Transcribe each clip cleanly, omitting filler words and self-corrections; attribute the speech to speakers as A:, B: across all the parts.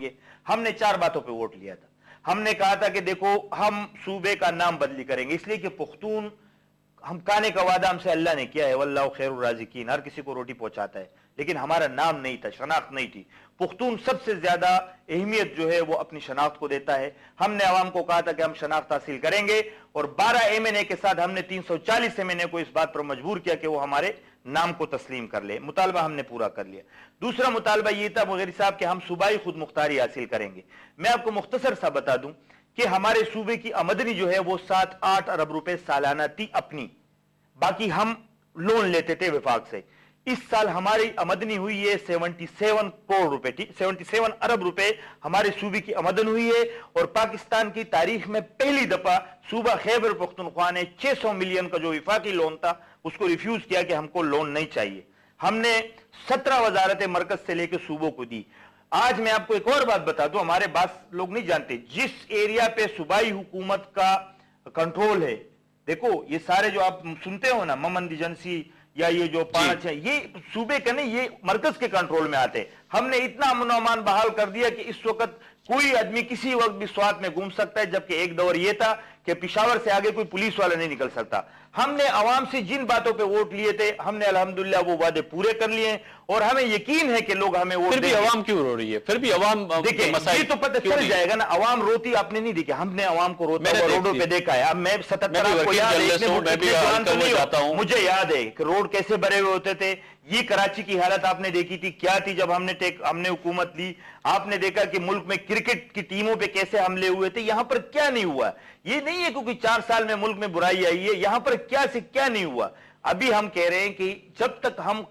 A: گے. ہم نے 4 باتوں پہ ووٹ لیا تھا. ہم نے کہا تھا کہ دیکھو ہم صوبے کا نام بدلی کریں گے، اس لیے کہ پختون ہم کانے کا وعدہ ہم سے اللہ نے کیا ہے، واللہ خیر الرازقین، ہر کسی کو روٹی پہنچاتا ہے، لیکن ہمارا نام نہیں تھا، شناخت نہیں تھی. پختون سب سے زیادہ اہمیت جو ہے وہ اپنی شناخت کو دیتا ہے. ہم نے عوام کو کہا تھا کہ ہم شناخت حاصل کریں گے، اور 12 ایم این اے کے ساتھ ہم نے 340 ایم این اے کو اس بات پر مجبور کیا کہ وہ ہمارے نام کو تسلیم کر لے. مطالبہ ہم نے پورا کر لیا. دوسرا مطالبہ یہ تھا مغیری صاحب کہ ہم صوبائی خود مختاری حاصل کریں گے. میں آپ کو مختصر سا بتا دوں کہ ہمارے صوبے کی آمدنی جو ہے وہ 7-8 ارب روپے سالانہ تھی اپنی، باقی ہم لون لیتے تھے وفاق سے. اس سال ہماری آمدنی ہوئی ہے 77 کروڑ روپے، 77 ارب روپے ہمارے صوبے کی آمدن ہوئی ہے. اور پاکستان کی تاریخ میں پہلی دفعہ صوبہ خیبر پختونخوا نے 600 ملین کا جو وفاقی لون تھا اس کو ریفیوز کیا کہ ہم کو لون نہیں چاہیے. ہم نے 17 وزارتیں مرکز سے لے کے صوبوں کو دی. آج میں آپ کو ایک اور بات بتا دوں، ہمارے بعض لوگ نہیں جانتے، جس ایریا پہ صوبائی حکومت کا کنٹرول ہے، دیکھو یہ سارے جو آپ سنتے ہو نا، ممند ایجنسی یا یہ جو پانچ ہے، یہ صوبے کا نہیں، یہ مرکز کے کنٹرول میں آتے. ہم نے اتنا امن و امان بحال کر دیا کہ اس وقت کوئی آدمی کسی وقت بھی سوات میں گھوم سکتا ہے، جبکہ ایک دور یہ تھا کہ پشاور سے آگے کوئی پولیس والا نہیں نکل سکتا. ہم نے عوام سے جن باتوں پہ ووٹ لیے تھے ہم نے الحمدللہ وہ وعدے پورے کر لیے ہیں، اور ہمیں یقین ہے کہ لوگ ہمیں ووٹ
B: پھر بھی عوام کیوں رو رہی ہے؟ پھر بھی عوام
A: دیکھیں یہ تو پتہ چل جائے گا نا. عوام روتی آپ نے نہیں دیکھا، ہم نے عوام کو روتا ہوا روڈوں پہ دیکھا ہے. اب میں 77 کو یاد ہے، مجھے یاد ہے کہ روڈ کیسے بھرے ہوئے ہوتے تھے. یہ کراچی کی حالت آپ نے دیکھی تھی کیا تھی جب ہم نے حکومت لی. آپ نے دیکھا کہ ملک میں کرکٹ کی ٹیموں پہ کیسے حملے ہوئے تھے. یہاں پر کیا نہیں ہوا؟ یہ نہیں ہے کیونکہ 4 سال میں ملک میں برائی آئی ہے، یہاں پر کیا سے کیا نہیں ہوا. ابھی ہم کہہ رہے ہیں کہ جب تک ہم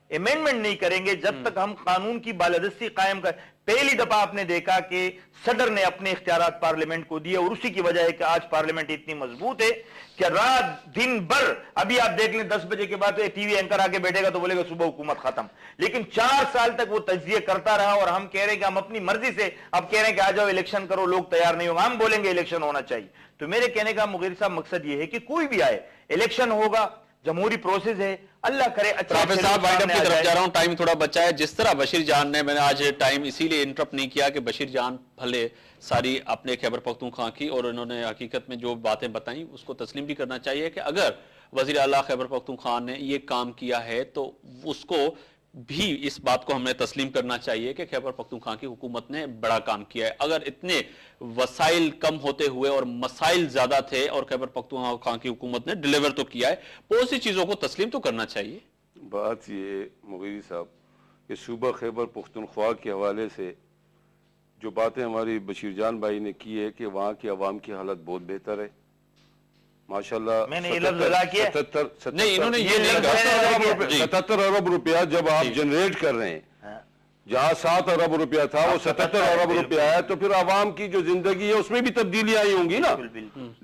A: امینڈمنٹ نہیں کریں گے، جب تک ہم قانون کی بالادستی قائم کر. پہلی دفعہ آپ نے دیکھا کہ صدر نے اپنے اختیارات پارلیمنٹ کو دیے، اور اسی کی وجہ ہے کہ آج پارلیمنٹ اتنی مضبوط ہے کہ رات دن بھر، ابھی آپ دیکھ لیں 10 بجے کے بعد ٹی وی اینکر آگے بیٹھے گا تو بولے گا صبح حکومت ختم. لیکن 4 سال تک وہ تجزیہ کرتا رہا، اور ہم کہہ رہے ہیں کہ ہم اپنی مرضی سے اب کہہ رہے ہیں کہ آ جاؤ الیکشن کرو، لوگ تیار نہیں ہوگا. ہم بولیں گے الیکشن ہونا چاہیے. تو میرے کہنے کا مغیر صاحب مقصد یہ ہے کہ کوئی بھی آئے الیکشن ہوگا، جمہوری پروسیس ہے، اللہ کرے اچھا.
B: رافع صاحب وائنڈ اپ کی طرف جا رہا ہوں، ٹائم تھوڑا بچا ہے. جس طرح بشیر جان نے، میں نے آج ٹائم اسی لیے انٹرپٹ نہیں کیا کہ بشیر جان بھلے ساری اپنے خیبر پختونخوا کی، اور انہوں نے حقیقت میں جو باتیں بتائیں اس کو تسلیم بھی کرنا چاہیے کہ اگر وزیر اعلیٰ خیبر پختونخوا نے یہ کام کیا ہے تو اس کو بھی اس بات کو ہم نے تسلیم کرنا چاہیے کہ خیبر پختونخوا کی حکومت نے بڑا کام کیا ہے. اگر اتنے وسائل کم ہوتے ہوئے اور مسائل زیادہ تھے اور خیبر پختونخوا کی حکومت نے ڈیلیور تو کیا ہے، بہت سی چیزوں کو تسلیم تو کرنا چاہیے.
C: بات یہ مغیری صاحب کہ صوبہ خیبر پختونخوا کے حوالے سے جو باتیں ہماری بشیر جان بھائی نے کی ہے کہ وہاں کی عوام کی حالت بہت بہتر ہے ماشاءاللہ.
A: میں نے یہ لفظ ادا کیا
B: نہیں، انہوں نے یہ نہیں کہا.
C: 77 ارب روپیہ جب آپ جنریٹ کر رہے ہیں، جہاں 7 ارب روپیہ تھا وہ 77 ارب روپیہ ہے، تو پھر عوام کی جو زندگی ہے اس میں بھی تبدیلی آئی ہوں گی نا.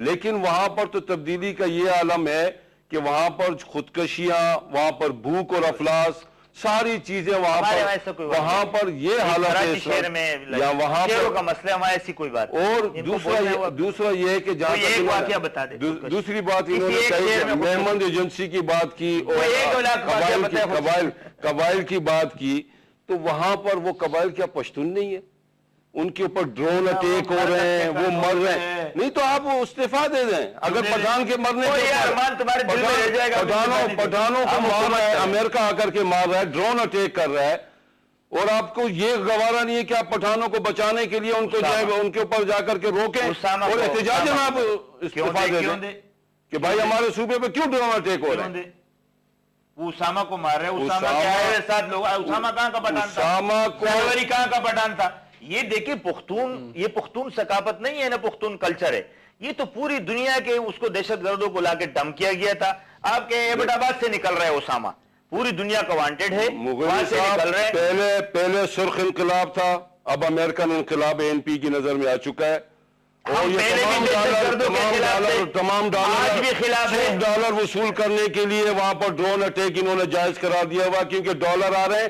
C: لیکن وہاں پر تو تبدیلی کا یہ عالم ہے کہ وہاں پر خودکشیاں، وہاں پر بھوک اور افلاس، ساری چیزیں وہاں پر یہ حالت ہے یا وہاں پر
A: کا مسئلہ ہمارا ایسی کوئی بات.
C: اور دوسرا یہ ہے کہ دوسری بات انہوں نے کہی مہمند ایجنسی کی بات کی اور قبائل کی بات کی، تو وہاں پر وہ قبائل کیا پشتون نہیں ہے؟ ان کے اوپر ڈرون اٹیک ہو رہے ہیں، وہ مر رہے ہیں. نہیں تو آپ استعفیٰ دے دیں. اگر پٹھان کے مرنے پٹھانوں کو مار رہا ہے، امریکہ آ کر کے مار رہا ہے، ڈرون اٹیک کر رہا ہے، اور آپ کو یہ گوارا نہیں ہے کہ آپ پٹھانوں کو بچانے کے لیے ان کو ان کے اوپر جا کر کے روکیں اور احتجاج میں آپ استعفیٰ دے دیں کہ بھائی ہمارے صوبے پہ کیوں ڈرون اٹیک ہو رہا ہے؟
A: وہ اسامہ کو مار رہے ہیں. اسامہ کے آئے 7 لوگ. اسامہ کہاں کا پٹھان تھا؟ سروری کہاں کا پٹھان تھا؟ یہ دیکھیں پختون، یہ پختون ثقافت نہیں ہے نا، پختون کلچر ہے. یہ تو پوری دنیا کے اس کو دہشت گردوں کو لا کے ڈمپ کیا گیا تھا. آپ کے ایبٹ آباد سے نکل رہے اسامہ، پوری دنیا کا وانٹڈ ہے، وہاں سے نکل رہے.
C: پہلے سرخ انقلاب تھا، اب امریکن انقلاب ANP کی نظر میں آ چکا ہے، اور یہ تمام ڈالر وصول کرنے کے لیے وہاں پر ڈرون اٹیک انہوں نے جائز قرار دیا ہوا، کیونکہ ڈالر آ رہے ہیں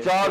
C: 4